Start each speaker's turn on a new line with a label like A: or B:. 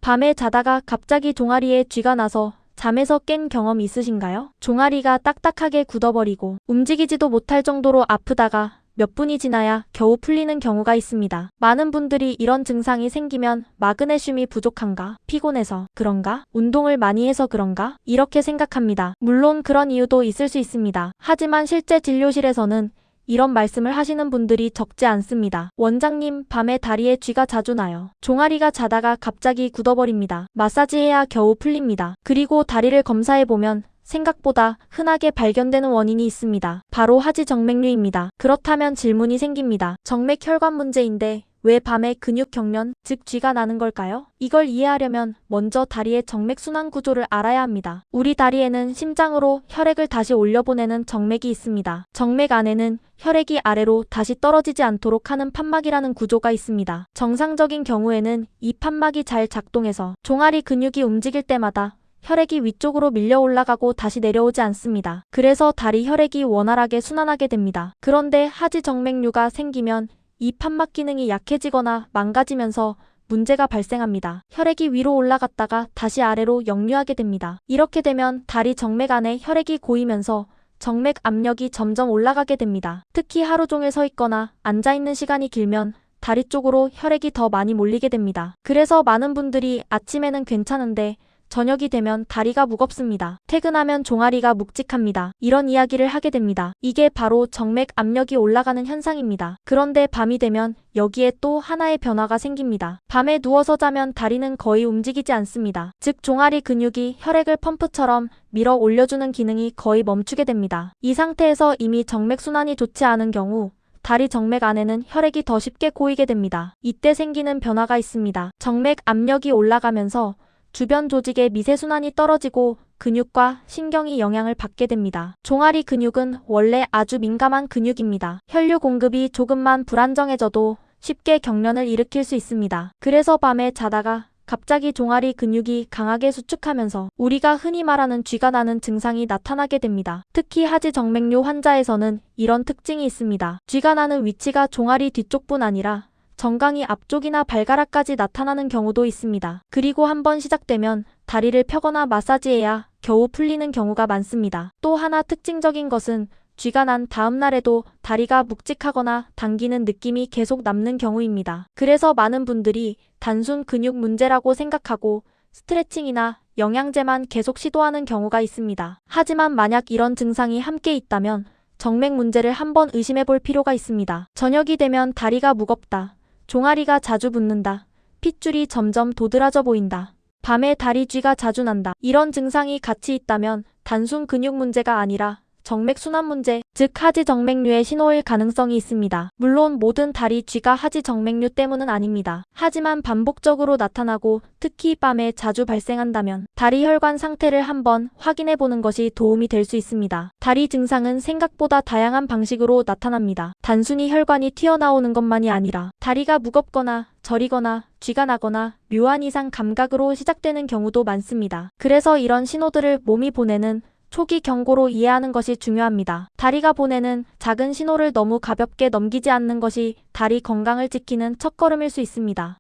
A: 밤에 자다가 갑자기 종아리에 쥐가 나서 잠에서 깬 경험 있으신가요? 종아리가 딱딱하게 굳어버리고 움직이지도 못할 정도로 아프다가 몇 분이 지나야 겨우 풀리는 경우가 있습니다. 많은 분들이 이런 증상이 생기면 마그네슘이 부족한가? 피곤해서 그런가? 운동을 많이 해서 그런가? 이렇게 생각합니다. 물론 그런 이유도 있을 수 있습니다. 하지만 실제 진료실에서는 이런 말씀을 하시는 분들이 적지 않습니다. 원장님, 밤에 다리에 쥐가 자주 나요. 종아리가 자다가 갑자기 굳어버립니다. 마사지해야 겨우 풀립니다. 그리고 다리를 검사해보면 생각보다 흔하게 발견되는 원인이 있습니다. 바로 하지정맥류입니다. 그렇다면 질문이 생깁니다. 정맥 혈관 문제인데 왜 밤에 근육 경련, 즉 쥐가 나는 걸까요? 이걸 이해하려면 먼저 다리의 정맥 순환 구조를 알아야 합니다. 우리 다리에는 심장으로 혈액을 다시 올려보내는 정맥이 있습니다. 정맥 안에는 혈액이 아래로 다시 떨어지지 않도록 하는 판막이라는 구조가 있습니다. 정상적인 경우에는 이 판막이 잘 작동해서 종아리 근육이 움직일 때마다 혈액이 위쪽으로 밀려 올라가고 다시 내려오지 않습니다. 그래서 다리 혈액이 원활하게 순환하게 됩니다. 그런데 하지정맥류가 생기면 이 판막 기능이 약해지거나 망가지면서 문제가 발생합니다. 혈액이 위로 올라갔다가 다시 아래로 역류하게 됩니다. 이렇게 되면 다리 정맥 안에 혈액이 고이면서 정맥 압력이 점점 올라가게 됩니다. 특히 하루 종일 서 있거나 앉아있는 시간이 길면 다리 쪽으로 혈액이 더 많이 몰리게 됩니다. 그래서 많은 분들이 아침에는 괜찮은데 저녁이 되면 다리가 무겁습니다. 퇴근하면 종아리가 묵직합니다. 이런 이야기를 하게 됩니다. 이게 바로 정맥 압력이 올라가는 현상입니다. 그런데 밤이 되면 여기에 또 하나의 변화가 생깁니다. 밤에 누워서 자면 다리는 거의 움직이지 않습니다. 즉 종아리 근육이 혈액을 펌프처럼 밀어 올려주는 기능이 거의 멈추게 됩니다. 이 상태에서 이미 정맥 순환이 좋지 않은 경우 다리 정맥 안에는 혈액이 더 쉽게 고이게 됩니다. 이때 생기는 변화가 있습니다. 정맥 압력이 올라가면서 주변 조직의 미세순환이 떨어지고 근육과 신경이 영향을 받게 됩니다. 종아리 근육은 원래 아주 민감한 근육입니다. 혈류 공급이 조금만 불안정해져도 쉽게 경련을 일으킬 수 있습니다. 그래서 밤에 자다가 갑자기 종아리 근육이 강하게 수축하면서 우리가 흔히 말하는 쥐가 나는 증상이 나타나게 됩니다. 특히 하지정맥류 환자에서는 이런 특징이 있습니다. 쥐가 나는 위치가 종아리 뒤쪽뿐 아니라 정강이 앞쪽이나 발가락까지 나타나는 경우도 있습니다. 그리고 한번 시작되면 다리를 펴거나 마사지해야 겨우 풀리는 경우가 많습니다. 또 하나 특징적인 것은 쥐가 난 다음 날에도 다리가 묵직하거나 당기는 느낌이 계속 남는 경우입니다. 그래서 많은 분들이 단순 근육 문제라고 생각하고 스트레칭이나 영양제만 계속 시도하는 경우가 있습니다. 하지만 만약 이런 증상이 함께 있다면 정맥 문제를 한번 의심해 볼 필요가 있습니다. 저녁이 되면 다리가 무겁다. 종아리가 자주 붓는다. 핏줄이 점점 도드라져 보인다. 밤에 다리 쥐가 자주 난다. 이런 증상이 같이 있다면 단순 근육 문제가 아니라 정맥 순환 문제, 즉 하지정맥류의 신호일 가능성이 있습니다. 물론 모든 다리 쥐가 하지정맥류 때문은 아닙니다. 하지만 반복적으로 나타나고 특히 밤에 자주 발생한다면 다리 혈관 상태를 한번 확인해 보는 것이 도움이 될 수 있습니다. 다리 증상은 생각보다 다양한 방식으로 나타납니다. 단순히 혈관이 튀어나오는 것만이 아니라 다리가 무겁거나 저리거나 쥐가 나거나 묘한 이상 감각으로 시작되는 경우도 많습니다. 그래서 이런 신호들을 몸이 보내는 초기 경고로 이해하는 것이 중요합니다. 다리가 보내는 작은 신호를 너무 가볍게 넘기지 않는 것이 다리 건강을 지키는 첫걸음일 수 있습니다.